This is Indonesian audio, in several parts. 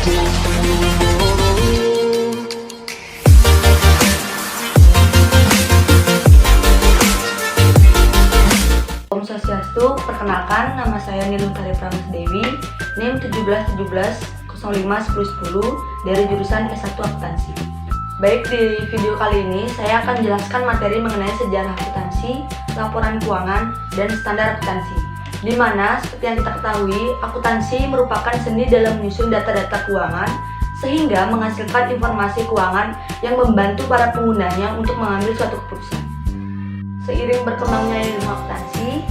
Om Swastiastu, perkenalkan nama saya Nilutari Pramasdewi, NIM 1717051010 dari jurusan S1 Akuntansi. Baik, di video kali ini saya akan jelaskan materi mengenai sejarah akuntansi, laporan keuangan, dan standar akuntansi. Di mana, seperti yang kita ketahui, akuntansi merupakan seni dalam menyusun data-data keuangan sehingga menghasilkan informasi keuangan yang membantu para penggunanya untuk mengambil suatu keputusan. Seiring berkembangnya ilmu akuntansi,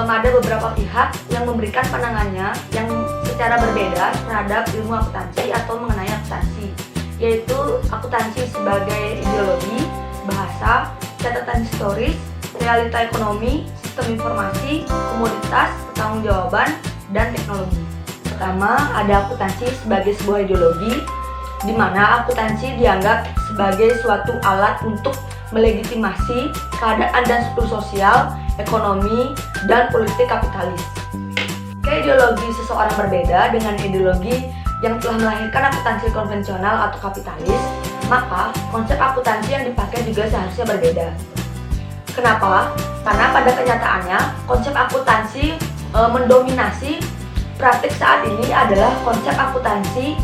ada beberapa pihak yang memberikan pandangannya yang secara berbeda terhadap ilmu akuntansi atau mengenai akuntansi, yaitu akuntansi sebagai ideologi, bahasa, catatan historis, realita ekonomi, sistem informasi, komoditas, pertanggungjawaban, dan teknologi. Pertama, ada akuntansi sebagai sebuah ideologi, di mana akuntansi dianggap sebagai suatu alat untuk melegitimasi keadaan dan struktur sosial, ekonomi, dan politik kapitalis. Ideologi seseorang berbeda dengan ideologi yang telah melahirkan akuntansi konvensional atau kapitalis, maka konsep akuntansi yang dipakai juga seharusnya berbeda. Kenapa? Karena pada kenyataannya konsep akuntansi mendominasi praktik saat ini adalah konsep akuntansi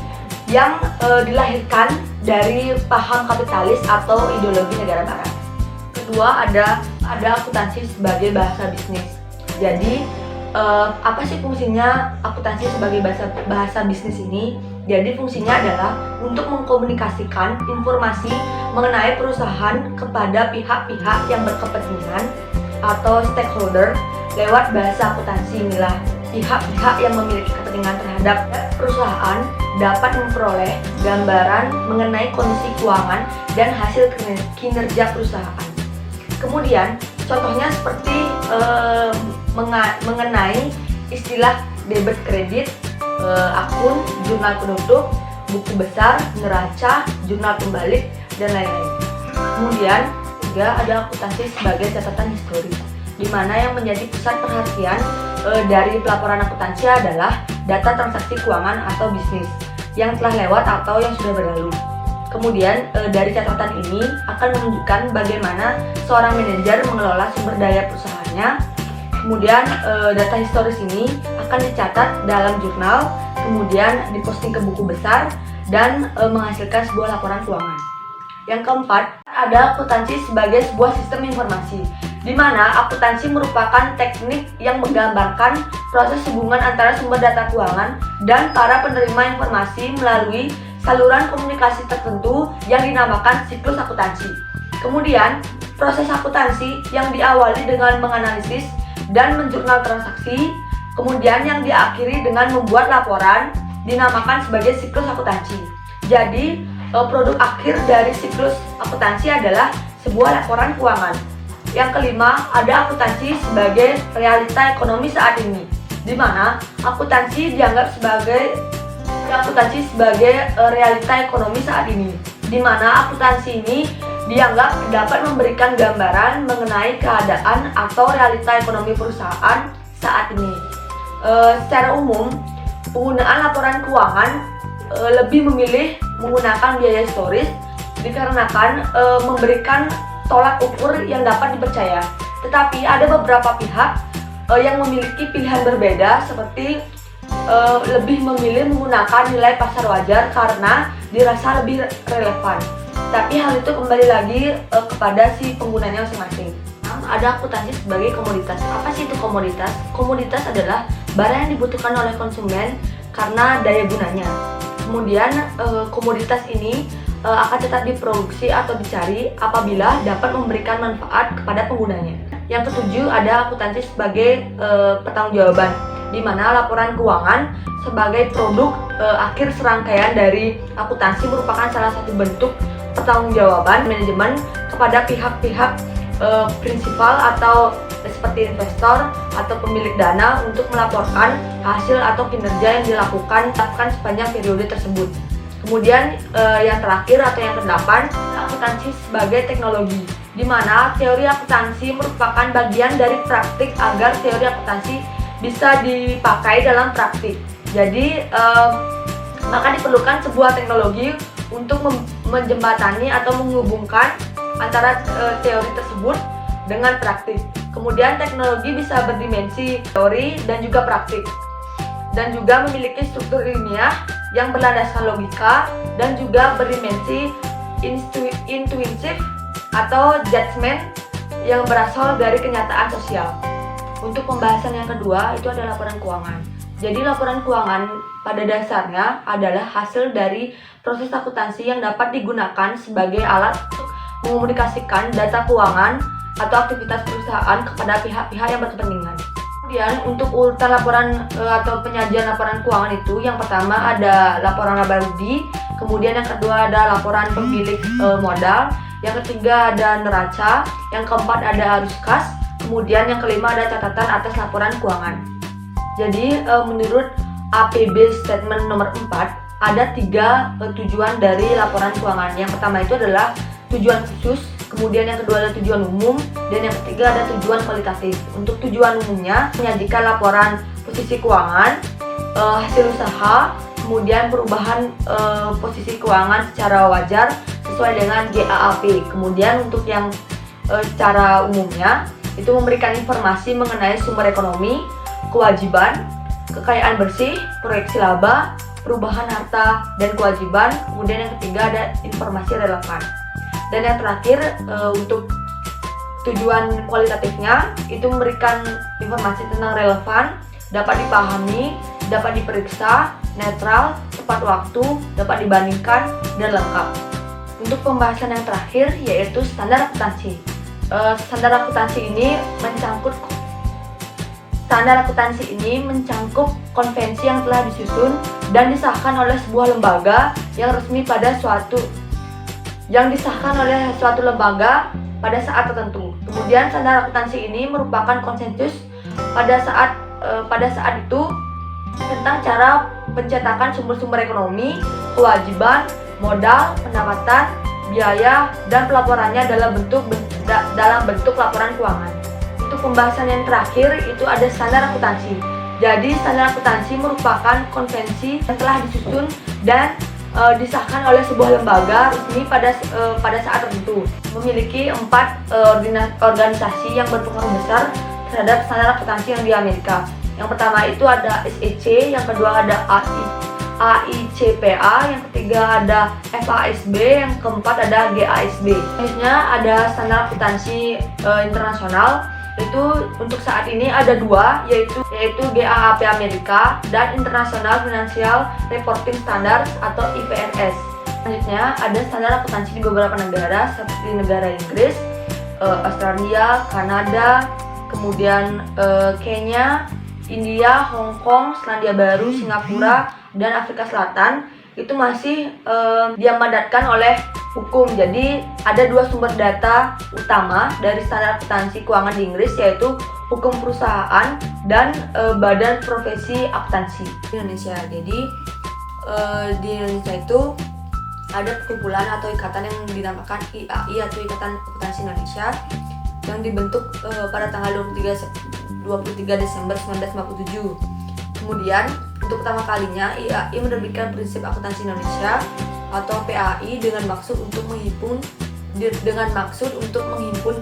yang dilahirkan dari paham kapitalis atau ideologi negara barat. Kedua, ada akuntansi sebagai bahasa bisnis. Jadi, apa sih fungsinya akuntansi sebagai bahasa bisnis ini? Jadi fungsinya adalah untuk mengkomunikasikan informasi mengenai perusahaan kepada pihak-pihak yang berkepentingan atau stakeholder lewat bahasa akuntansi. Inilah pihak-pihak yang memiliki kepentingan terhadap perusahaan dapat memperoleh gambaran mengenai kondisi keuangan dan hasil kinerja perusahaan. Kemudian, contohnya seperti mengenai istilah debit kredit, akun, jurnal penutup, buku besar, neraca, jurnal pembalik, dan lain-lain. Kemudian, juga ada akuntansi sebagai catatan historis, di mana yang menjadi pusat perhatian dari pelaporan akuntansi adalah data transaksi keuangan atau bisnis yang telah lewat atau yang sudah berlalu. Kemudian dari catatan ini akan menunjukkan bagaimana seorang manajer mengelola sumber daya perusahaannya. Kemudian data historis ini akan dicatat dalam jurnal, kemudian diposting ke buku besar dan menghasilkan sebuah laporan keuangan. Yang keempat, ada akuntansi sebagai sebuah sistem informasi, di mana akuntansi merupakan teknik yang menggambarkan proses hubungan antara sumber data keuangan dan para penerima informasi melalui saluran komunikasi tertentu yang dinamakan siklus akuntansi. Kemudian, proses akuntansi yang diawali dengan menganalisis dan menjurnal transaksi, kemudian yang diakhiri dengan membuat laporan, dinamakan sebagai siklus akuntansi. Jadi, produk akhir dari siklus akuntansi adalah sebuah laporan keuangan. Yang kelima, ada akuntansi sebagai realita ekonomi saat ini, di mana akuntansi dianggap sebagai realita ekonomi saat ini, di mana akuntansi ini dianggap dapat memberikan gambaran mengenai keadaan atau realita ekonomi perusahaan saat ini. Secara umum, penggunaan laporan keuangan lebih memilih menggunakan biaya historis dikarenakan memberikan tolak ukur yang dapat dipercaya. Tetapi ada beberapa pihak yang memiliki pilihan berbeda, seperti lebih memilih menggunakan nilai pasar wajar karena dirasa lebih relevan. Tapi hal itu kembali lagi kepada si penggunanya masing-masing. Ada akuntansi sebagai komoditas. Apa sih itu komoditas? Komoditas adalah barang yang dibutuhkan oleh konsumen karena daya gunanya. Kemudian komoditas ini akan tetap diproduksi atau dicari apabila dapat memberikan manfaat kepada penggunanya. Yang ketujuh, ada akuntansi sebagai pertanggungjawaban, di mana laporan keuangan sebagai produk akhir serangkaian dari akuntansi merupakan salah satu bentuk pertanggungjawaban manajemen kepada pihak-pihak prinsipal atau seperti investor atau pemilik dana untuk melaporkan hasil atau kinerja yang dilakukan sepanjang periode tersebut. Kemudian yang terakhir atau yang kedelapan, akuntansi sebagai teknologi, di mana teori akuntansi merupakan bagian dari praktik agar teori akuntansi bisa dipakai dalam praktik. Jadi maka diperlukan sebuah teknologi untuk menjembatani atau menghubungkan antara teori tersebut dengan praktik. Kemudian teknologi bisa berdimensi teori dan juga praktik, dan juga memiliki struktur ilmiah yang berlandaskan logika, dan juga berdimensi intuitif atau judgment yang berasal dari kenyataan sosial. Untuk pembahasan yang kedua itu ada laporan keuangan. Jadi laporan keuangan pada dasarnya adalah hasil dari proses akuntansi yang dapat digunakan sebagai alat untuk mengomunikasikan data keuangan atau aktivitas perusahaan kepada pihak-pihak yang berkepentingan. Kemudian untuk urutan laporan atau penyajian laporan keuangan itu, yang pertama ada laporan laba rugi, kemudian yang kedua ada laporan pemilik modal, yang ketiga ada neraca, yang keempat ada arus kas, kemudian yang kelima ada catatan atas laporan keuangan. Jadi menurut APB Statement nomor 4 ada 3 tujuan dari laporan keuangan. Yang pertama itu adalah tujuan khusus, kemudian yang kedua ada tujuan umum, dan yang ketiga ada tujuan kualitatif. Untuk tujuan umumnya menyajikan laporan posisi keuangan, hasil usaha, kemudian perubahan posisi keuangan secara wajar sesuai dengan GAAP. Kemudian untuk yang secara umumnya itu memberikan informasi mengenai sumber ekonomi, kewajiban, kekayaan bersih, proyeksi laba, perubahan harta dan kewajiban. Kemudian yang ketiga ada informasi relevan. Dan yang terakhir untuk tujuan kualitatifnya itu memberikan informasi tentang relevan, dapat dipahami, dapat diperiksa, netral, tepat waktu, dapat dibandingkan, dan lengkap. Untuk pembahasan yang terakhir yaitu standar akuntansi. Standar akuntansi ini mencangkup konvensi yang telah disusun dan disahkan oleh sebuah lembaga yang resmi pada suatu lembaga pada saat tertentu. Kemudian standar akuntansi ini merupakan konsensus pada saat itu tentang cara pencetakan sumber-sumber ekonomi, kewajiban, modal, pendapatan, biaya, dan pelaporannya dalam bentuk laporan keuangan. Untuk pembahasan yang terakhir itu ada standar akuntansi. Jadi standar akuntansi merupakan konvensi yang telah disusun dan disahkan oleh sebuah lembaga resmi pada saat tertentu. Memiliki 4 organisasi yang berpengaruh besar terhadap standar akuntansi yang di Amerika. Yang pertama itu ada SEC, yang kedua ada AICPA, yang ketiga ada FASB, yang keempat ada GASB. Selanjutnya ada standar akuntansi internasional. Itu untuk saat ini ada 2, yaitu GAAP Amerika dan International Financial Reporting Standards atau IFRS. Selanjutnya ada standar akuntansi di beberapa negara seperti negara Inggris, Australia, Kanada, kemudian Kenya, India, Hong Kong, Selandia Baru, Singapura, dan Afrika Selatan. Itu masih diamanatkan oleh hukum. Jadi ada 2 sumber data utama dari standar akuntansi keuangan di Inggris, yaitu hukum perusahaan dan badan profesi akuntansi di Indonesia. Jadi di Indonesia itu ada perkumpulan atau ikatan yang dinamakan IAI atau Ikatan Akuntansi Indonesia yang dibentuk pada tanggal 23 Desember 1957. Kemudian untuk pertama kalinya IAI menerbitkan prinsip akuntansi Indonesia atau PAI dengan maksud untuk menghimpun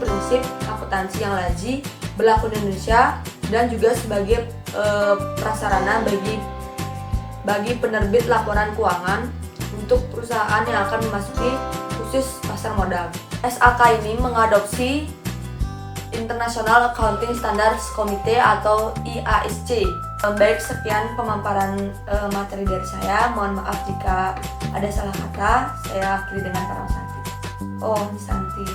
prinsip akuntansi yang lazim berlaku di Indonesia dan juga sebagai prasarana bagi penerbit laporan keuangan untuk perusahaan yang akan memasuki khusus pasar modal. SAK ini mengadopsi International Accounting Standards Committee atau IASC. Baik, sekian pemaparan materi dari saya. Mohon maaf jika ada salah kata. Saya akhiri dengan para Santi. Oh, Santi.